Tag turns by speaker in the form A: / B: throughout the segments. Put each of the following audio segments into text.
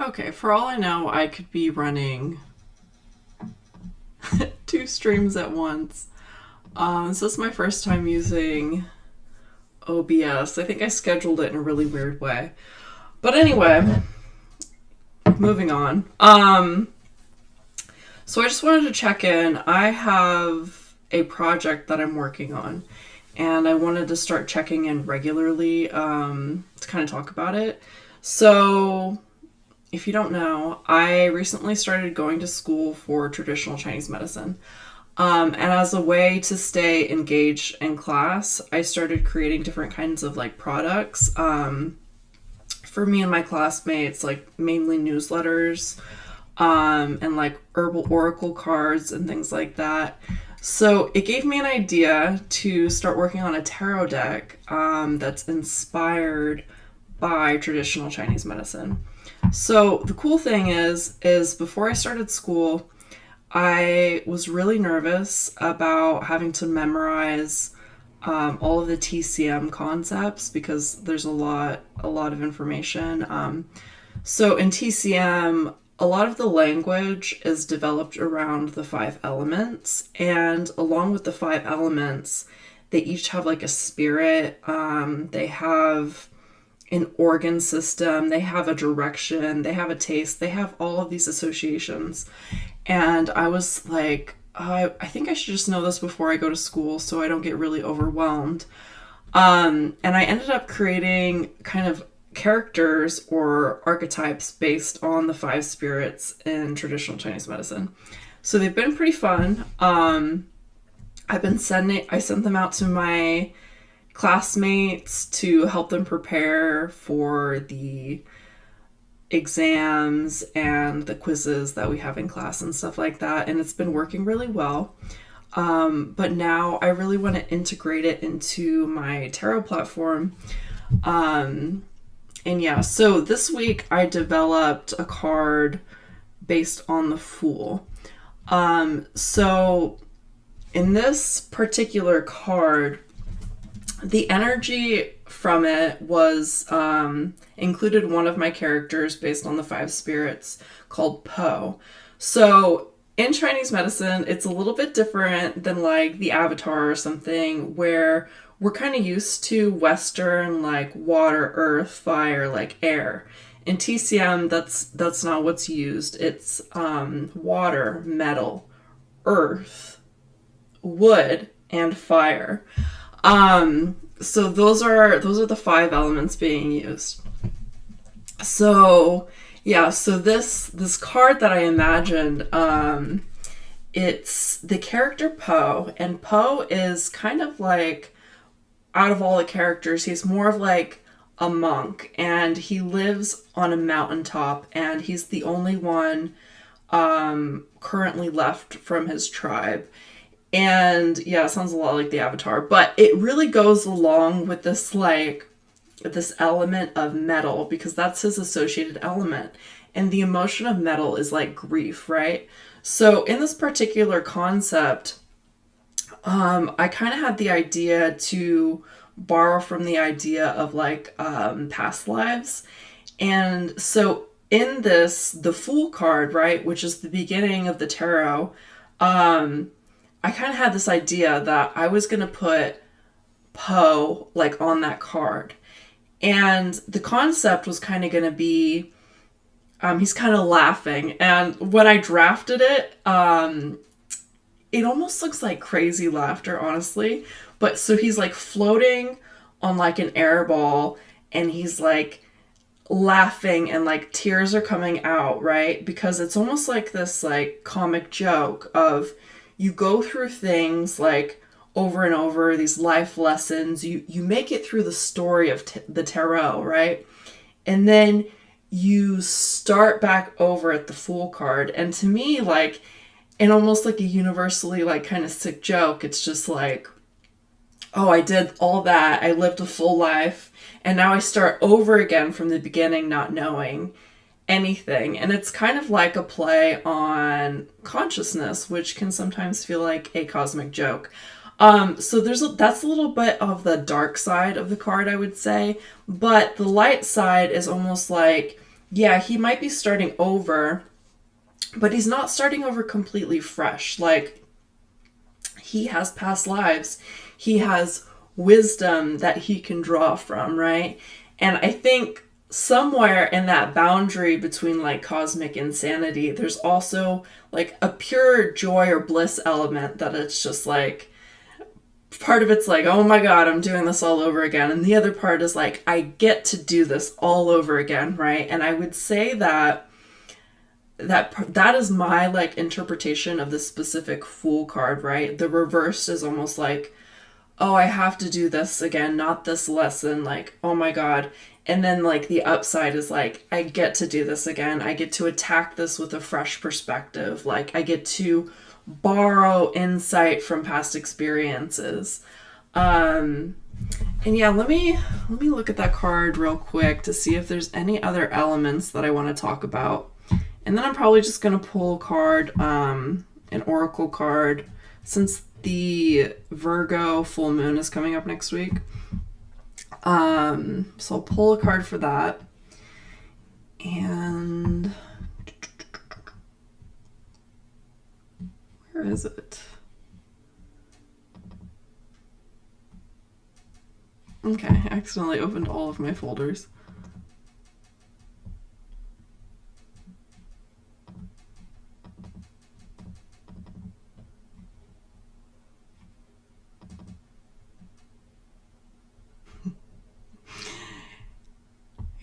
A: Okay, for all I know, I could be running two streams at once. So this is my first time using OBS. I think I scheduled it in a really weird way. But anyway, moving on. So I just wanted to check in. I have a project that I'm working on, and I wanted to start checking in regularly to kind of talk about it. So if you don't know, I recently started going to school for traditional Chinese medicine. And as a way to stay engaged in class, I started creating different kinds of like products for me and my classmates, like mainly newsletters and like herbal oracle cards and things like that. So it gave me an idea to start working on a tarot deck that's inspired by traditional Chinese medicine. So the cool thing is before I started school, I was really nervous about having to memorize all of the TCM concepts because there's a lot of information. So in TCM, a lot of the language is developed around the five elements, and along with the five elements, they each have like a spirit. They have an organ system, they have a direction, they have a taste, they have all of these associations. And I was like, I think I should just know this before I go to school so I don't get really overwhelmed. And I ended up creating kind of characters or archetypes based on the five spirits in traditional Chinese medicine. So they've been pretty fun. I sent them out to my classmates to help them prepare for the exams and the quizzes that we have in class and stuff like that. And it's been working really well. But now I really want to integrate it into my tarot platform. And yeah, so this week I developed a card based on the Fool. So in this particular card, the energy from it was included one of my characters based on the five spirits called Po. So in Chinese medicine, it's a little bit different than like the Avatar or something where we're kind of used to Western like water, earth, fire, like air. In TCM, that's not what's used. It's water, metal, earth, wood, and fire. So those are the five elements being used. So yeah, so this card that I imagined, it's the character Po, and Po is kind of like out of all the characters, he's more of like a monk, and he lives on a mountaintop, and he's the only one currently left from his tribe. And yeah, it sounds a lot like the Avatar, but it really goes along with this element of metal because that's his associated element. And the emotion of metal is like grief, right? So in this particular concept, I kind of had the idea to borrow from the idea of like past lives. And so in this, the Fool card, right, which is the beginning of the tarot, I kind of had this idea that I was going to put Po like on that card. And the concept was kind of going to be he's kind of laughing. And when I drafted it, it almost looks like crazy laughter, honestly. But so he's like floating on like an air ball, and he's like laughing and like tears are coming out, right? Because it's almost like this like comic joke of you go through things like over and over, these life lessons, you make it through the story of the tarot, right? And then you start back over at the Fool card. And to me, like, and almost like a universally like kind of sick joke, it's just like, oh, I did all that, I lived a full life, and now I start over again from the beginning, not knowing anything. And it's kind of like a play on consciousness, which can sometimes feel like a cosmic joke. So that's a little bit of the dark side of the card, I would say. But the light side is almost like yeah, he might be starting over, but he's not starting over completely fresh. Like, he has past lives, he has wisdom that he can draw from, right? And I think somewhere in that boundary between like cosmic insanity, there's also like a pure joy or bliss element that it's just like, part of it's like, oh my god, I'm doing this all over again. And the other part is like, I get to do this all over again, right? And I would say that that is my like interpretation of the specific Fool card, right? The reverse is almost like, oh, I have to do this again, not this lesson, like, oh my god. And then like the upside is like, I get to do this again. I get to attack this with a fresh perspective. Like, I get to borrow insight from past experiences. And yeah, let me look at that card real quick to see if there's any other elements that I want to talk about. And then I'm probably just going to pull a card, an oracle card, since the Virgo full moon is coming up next week. So I'll pull a card for that. And where is it? Okay, I accidentally opened all of my folders.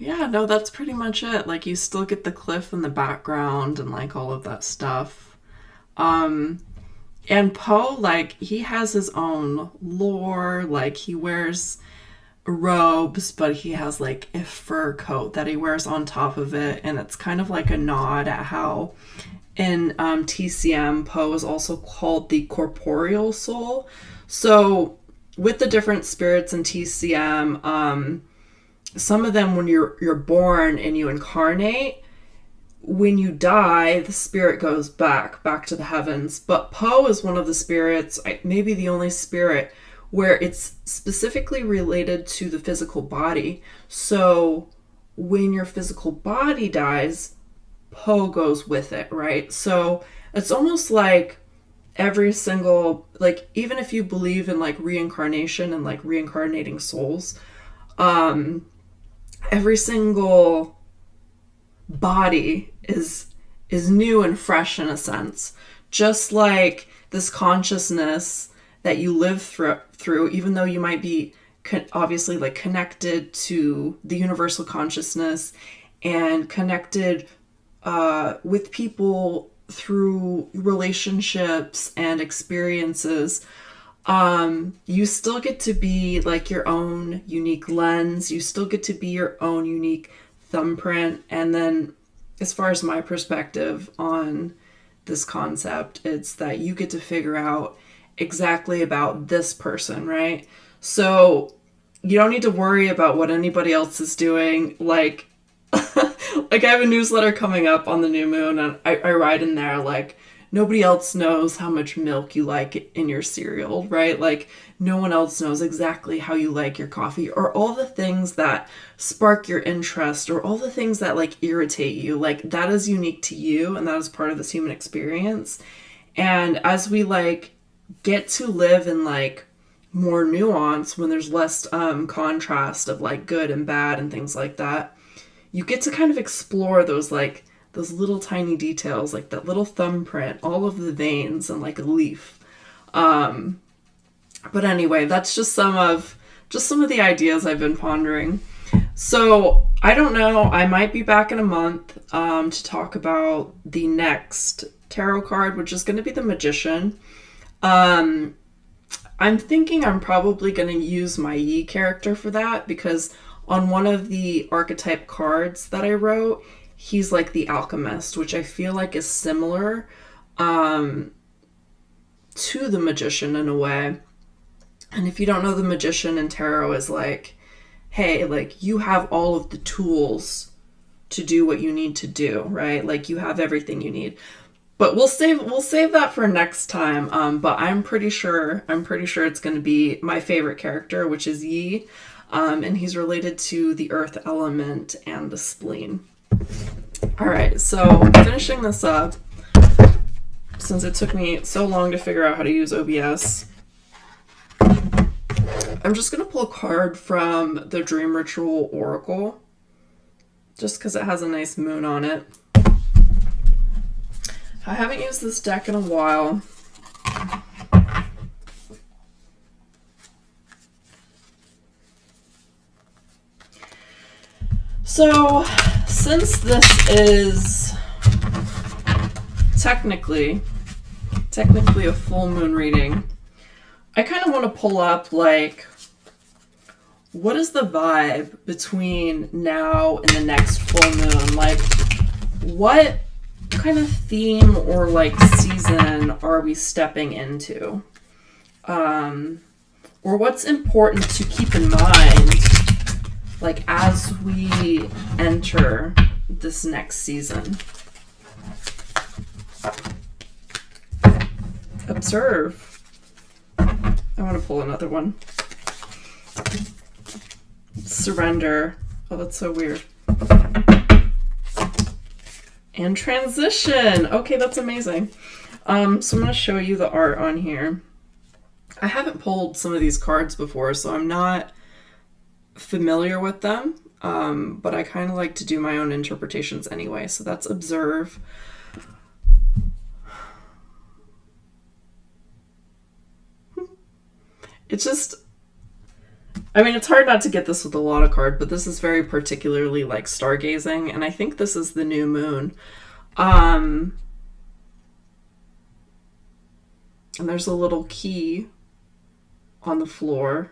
A: Yeah, no, that's pretty much it. Like, you still get the cliff in the background and like all of that stuff. Um, and Poe, like, he has his own lore. Like, he wears robes, but he has like a fur coat that he wears on top of it, and it's kind of like a nod at how in TCM Poe is also called the corporeal soul. So with the different spirits in TCM, some of them, when you're born and you incarnate, when you die, the spirit goes back to the heavens. But Poe is one of the spirits, maybe the only spirit, where it's specifically related to the physical body. So when your physical body dies, Poe goes with it, right? So it's almost like every single, like, even if you believe in like reincarnation and like reincarnating souls, every single body is new and fresh in a sense. Just like this consciousness that you live through, even though you might be obviously like connected to the universal consciousness and connected with people through relationships and experiences, you still get to be like your own unique lens. You still get to be your own unique thumbprint. And then, as far as my perspective on this concept, it's that you get to figure out exactly about this person, right? So you don't need to worry about what anybody else is doing. Like, like, I have a newsletter coming up on the new moon, and I write in there like, nobody else knows how much milk you like in your cereal, right? Like, no one else knows exactly how you like your coffee, or all the things that spark your interest, or all the things that like irritate you. Like, that is unique to you, and that is part of this human experience. And as we like get to live in like more nuance, when there's less contrast of like good and bad and things like that, you get to kind of explore those like those little tiny details, like that little thumbprint, all of the veins, and like a leaf. But anyway, that's just some of the ideas I've been pondering. So I don't know, I might be back in a month to talk about the next tarot card, which is going to be the Magician. I'm thinking I'm probably going to use my Yi character for that, because on one of the archetype cards that I wrote, he's like the alchemist, which I feel like is similar to the Magician in a way. And if you don't know, the Magician in tarot is like, hey, like, you have all of the tools to do what you need to do, right? Like, you have everything you need. But we'll save that for next time. But I'm pretty sure it's going to be my favorite character, which is Yi, and he's related to the earth element and the spleen. All right, so finishing this up, since it took me so long to figure out how to use OBS, I'm just going to pull a card from the Dream Ritual Oracle, just because it has a nice moon on it. I haven't used this deck in a while. So, since this is technically a full moon reading, I kind of want to pull up, like, what is the vibe between now and the next full moon? Like, what kind of theme or, like, season are we stepping into? Or what's important to keep in mind, like, as we enter this next season? Observe. I want to pull another one. Surrender. Oh, that's so weird. And transition. Okay, that's amazing. So I'm going to show you the art on here. I haven't pulled some of these cards before, so I'm not familiar with them, but I kind of like to do my own interpretations anyway. So that's observe. It's just, I mean, it's hard not to get this with a lot of cards, but this is very particularly like stargazing, and I think this is the new moon. And there's a little key on the floor.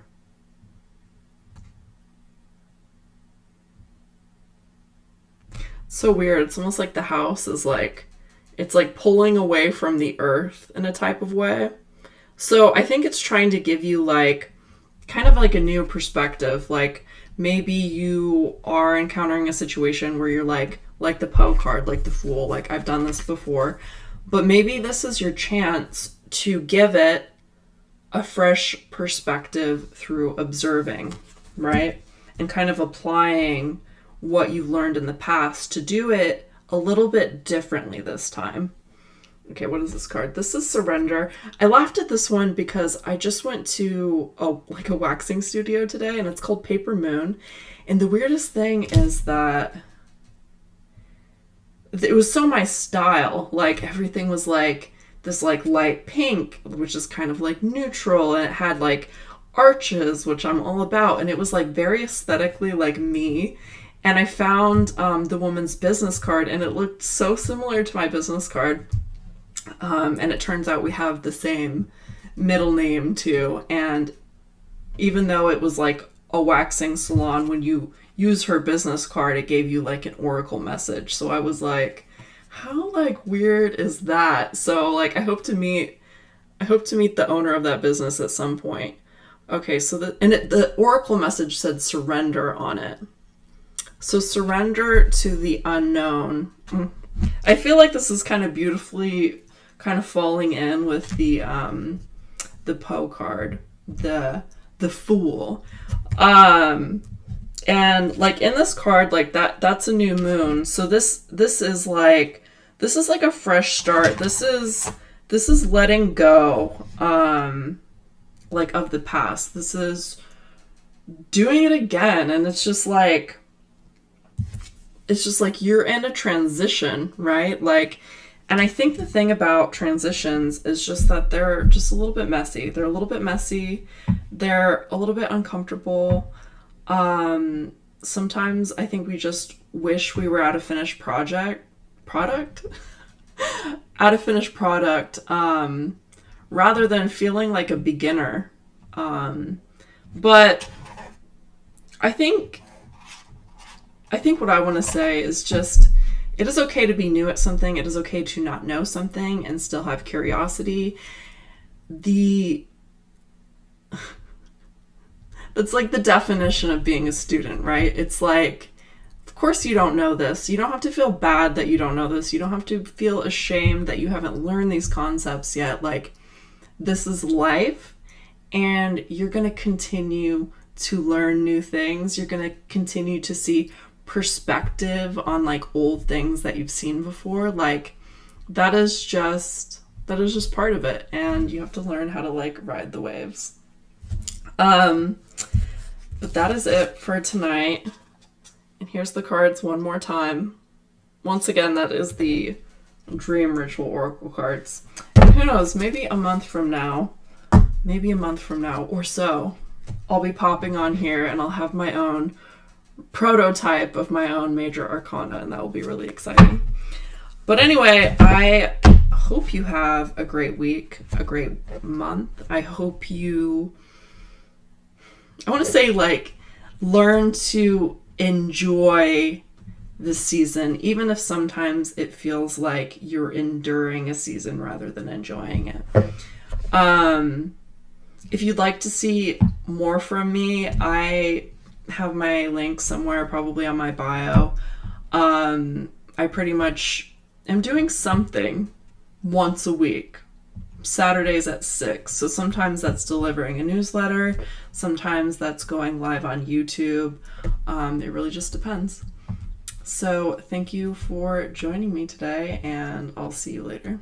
A: So weird. It's almost like the house is like, it's like pulling away from the earth in a type of way. So I think it's trying to give you like kind of like a new perspective. Like maybe you are encountering a situation where you're like the Poe card, like the Fool, like I've done this before, but maybe this is your chance to give it a fresh perspective through observing, right? And kind of applying what you've learned in the past to do it a little bit differently this time. Okay, what is this card? This is Surrender. I laughed at this one because I just went to a waxing studio today, and it's called Paper Moon. And the weirdest thing is that it was so my style. Like everything was like this like light pink, which is kind of like neutral, and it had like arches, which I'm all about, and it was like very aesthetically like me. And I found the woman's business card, and it looked so similar to my business card. And it turns out we have the same middle name too. And even though it was like a waxing salon, when you use her business card, it gave you like an oracle message. So I was like, how like weird is that? So like I hope to meet the owner of that business at some point. Okay, so the oracle message said surrender on it. So surrender to the unknown. I feel like this is kind of beautifully kind of falling in with the Poe card, the Fool. And like in this card, like that's a new moon. So this is like a fresh start. This is letting go like of the past. This is doing it again, and it's just like you're in a transition, right? Like, and I think the thing about transitions is just that they're just a little bit messy. They're a little bit messy. They're a little bit uncomfortable. Sometimes I think we just wish we were at a finished product, rather than feeling like a beginner. But I think what I want to say is just, it is okay to be new at something. It is okay to not know something and still have curiosity. That's like the definition of being a student, right? It's like, of course you don't know this. You don't have to feel bad that you don't know this. You don't have to feel ashamed that you haven't learned these concepts yet. Like, this is life, and you're going to continue to learn new things. You're going to continue to see perspective on like old things that you've seen before, like that is just part of it, and you have to learn how to like ride the waves. But that is it for tonight. And here's the cards one more time. Once again, that is the Dream Ritual Oracle cards. And who knows, maybe a month from now or so, I'll be popping on here and I'll have my own prototype of my own major arcana, and that will be really exciting. But anyway, I hope you have a great week, a great month. I hope you, I want to say, like, learn to enjoy the season, even if sometimes it feels like you're enduring a season rather than enjoying it. If you'd like to see more from me, I have my link somewhere, probably on my bio. I pretty much am doing something once a week, Saturdays at 6. So sometimes that's delivering a newsletter, sometimes that's going live on YouTube. It really just depends. So thank you for joining me today, and I'll see you later.